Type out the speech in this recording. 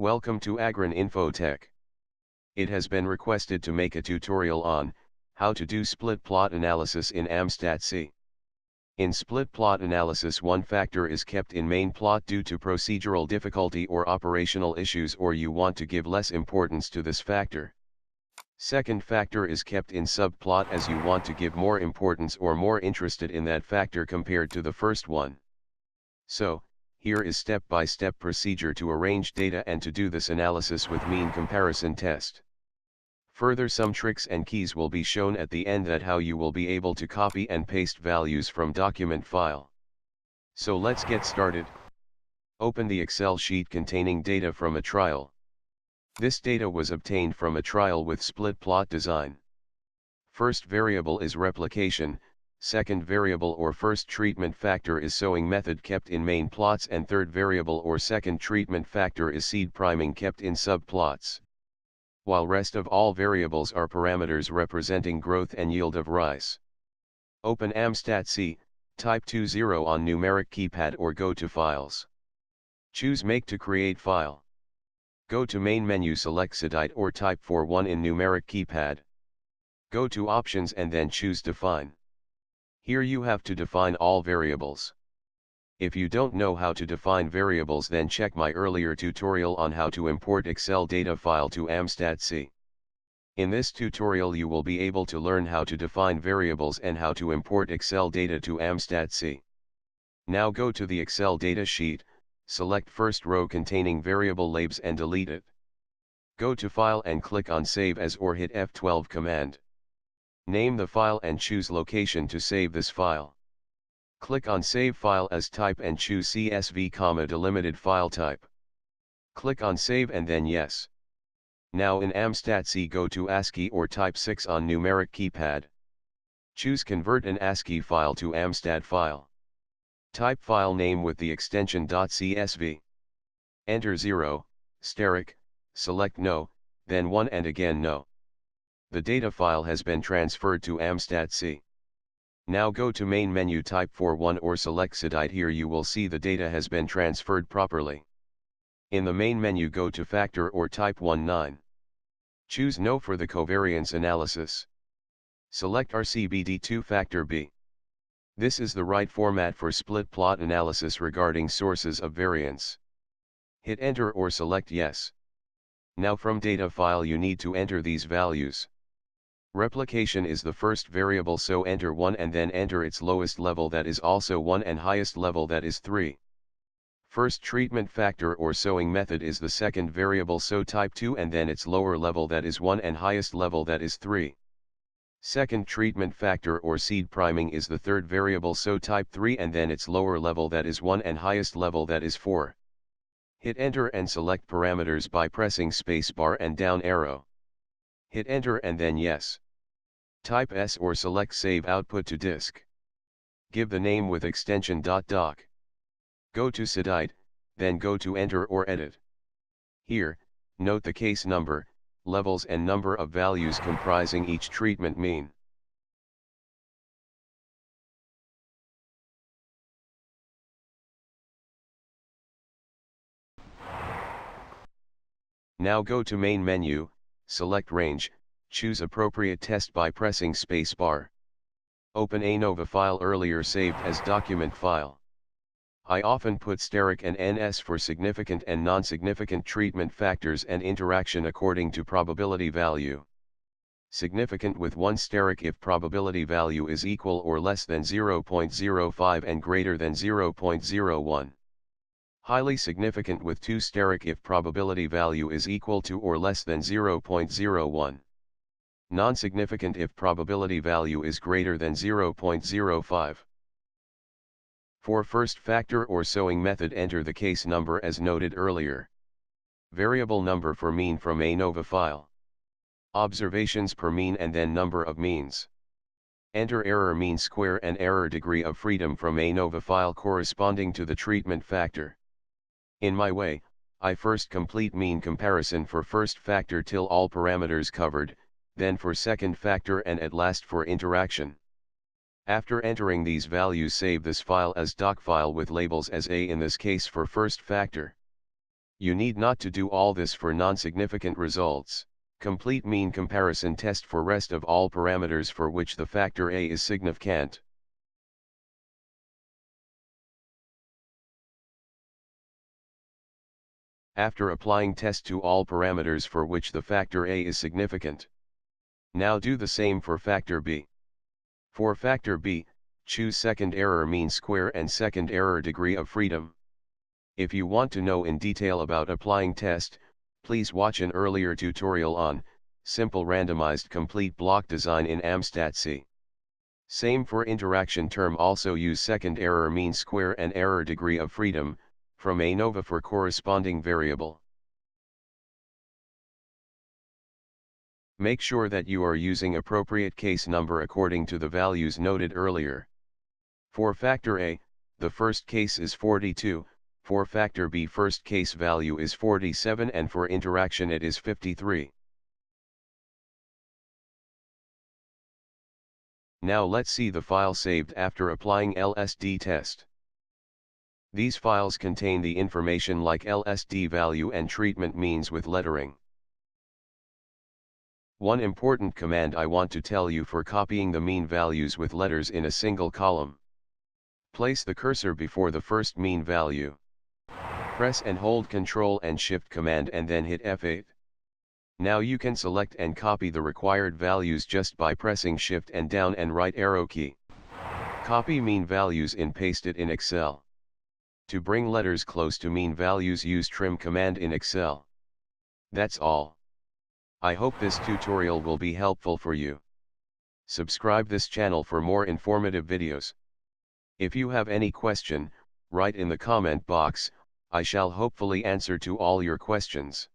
Welcome to Agron Infotech. It has been requested to make a tutorial on how to do split plot analysis in AMSTAT C. In split plot analysis, one factor is kept in main plot due to procedural difficulty or operational issues, or you want to give less importance to this factor. Second factor is kept in subplot as you want to give more importance or more interested in that factor compared to the first one. So, here is step-by-step procedure to arrange data and to do this analysis with mean comparison test. Further, some tricks and keys will be shown at the end that how you will be able to copy and paste values from document file. So let's get started. Open the Excel sheet containing data from a trial. This data was obtained from a trial with split plot design. First variable is replication, second variable or first treatment factor is sowing method kept in main plots, and third variable or second treatment factor is seed priming kept in subplots. While rest of all variables are parameters representing growth and yield of rice. Open AMSTAT C, type 20 on numeric keypad or go to Files. Choose Make to create file. Go to Main menu, select SEDITE or type 41 in numeric keypad. Go to Options and then choose Define. Here you have to define all variables. If you don't know how to define variables, then check my earlier tutorial on how to import Excel data file to AMSTAT C. In this tutorial you will be able to learn how to define variables and how to import Excel data to AMSTAT C. Now go to the Excel data sheet, select first row containing variable labels and delete it. Go to File and click on Save As or hit F12 command. Name the file and choose location to save this file. Click on Save File As type and choose CSV, delimited file type. Click on Save and then Yes. Now in AMSTAT C, go to ASCII or type 6 on numeric keypad. Choose Convert an ASCII file to AMSTAT file. Type file name with the extension .csv. Enter 0, steric, select No, then 1 and again No. The data file has been transferred to AMSTAT C. Now go to Main menu, type 41 or select SEDITE. Here you will see the data has been transferred properly. In the main menu, go to Factor or type 19. Choose No for the covariance analysis. Select RCBD2 Factor B. This is the right format for split plot analysis regarding sources of variance. Hit Enter or select Yes. Now from data file you need to enter these values. Replication is the first variable, so enter 1 and then enter its lowest level, that is also 1, and highest level, that is 3. First treatment factor or sowing method is the second variable, so type 2 and then its lower level, that is 1, and highest level, that is 3. Second treatment factor or seed priming is the third variable, so type 3 and then its lower level, that is 1, and highest level, that is 4. Hit Enter and select parameters by pressing spacebar and down arrow. Hit Enter and then Yes. Type S or select Save Output to Disk. Give the name with extension .doc. Go to SEDITE, then go to Enter or Edit. Here, note the case number, levels and number of values comprising each treatment mean. Now go to Main menu, select Range, choose appropriate test by pressing spacebar. Open ANOVA file earlier saved as document file. I often put steric and NS for significant and non-significant treatment factors and interaction according to probability value. Significant with 1 steric if probability value is equal or less than 0.05 and greater than 0.01. Highly significant with 2 steric if probability value is equal to or less than 0.01. Non-significant if probability value is greater than 0.05. For first factor or sowing method, enter the case number as noted earlier. Variable number for mean from ANOVA file. Observations per mean and then number of means. Enter error mean square and error degree of freedom from ANOVA file corresponding to the treatment factor. In my way, I first complete mean comparison for first factor till all parameters covered, then for second factor, and at last for interaction. After entering these values, save this file as doc file with labels as A in this case for first factor. You need not to do all this for non-significant results. Complete mean comparison test for rest of all parameters for which the factor A is significant. After applying test to all parameters for which the factor A is significant. Now do the same for factor B. For factor B, choose second error mean square and second error degree of freedom. If you want to know in detail about applying test, please watch an earlier tutorial on simple randomized complete block design in AMSTAT C. Same for interaction term, also use second error mean square and error degree of freedom from ANOVA for corresponding variable. Make sure that you are using appropriate case number according to the values noted earlier. For factor A, the first case is 42, for factor B first case value is 47, and for interaction it is 53. Now let's see the file saved after applying LSD test. These files contain the information like LSD value and treatment means with lettering. One important command I want to tell you for copying the mean values with letters in a single column. Place the cursor before the first mean value. Press and hold Ctrl and Shift command and then hit F8. Now you can select and copy the required values just by pressing Shift and down and right arrow key. Copy mean values in Paste it in Excel. To bring letters close to mean values, use trim command in Excel. That's all. I hope this tutorial will be helpful for you. Subscribe this channel for more informative videos. If you have any question, write in the comment box. I shall hopefully answer to all your questions.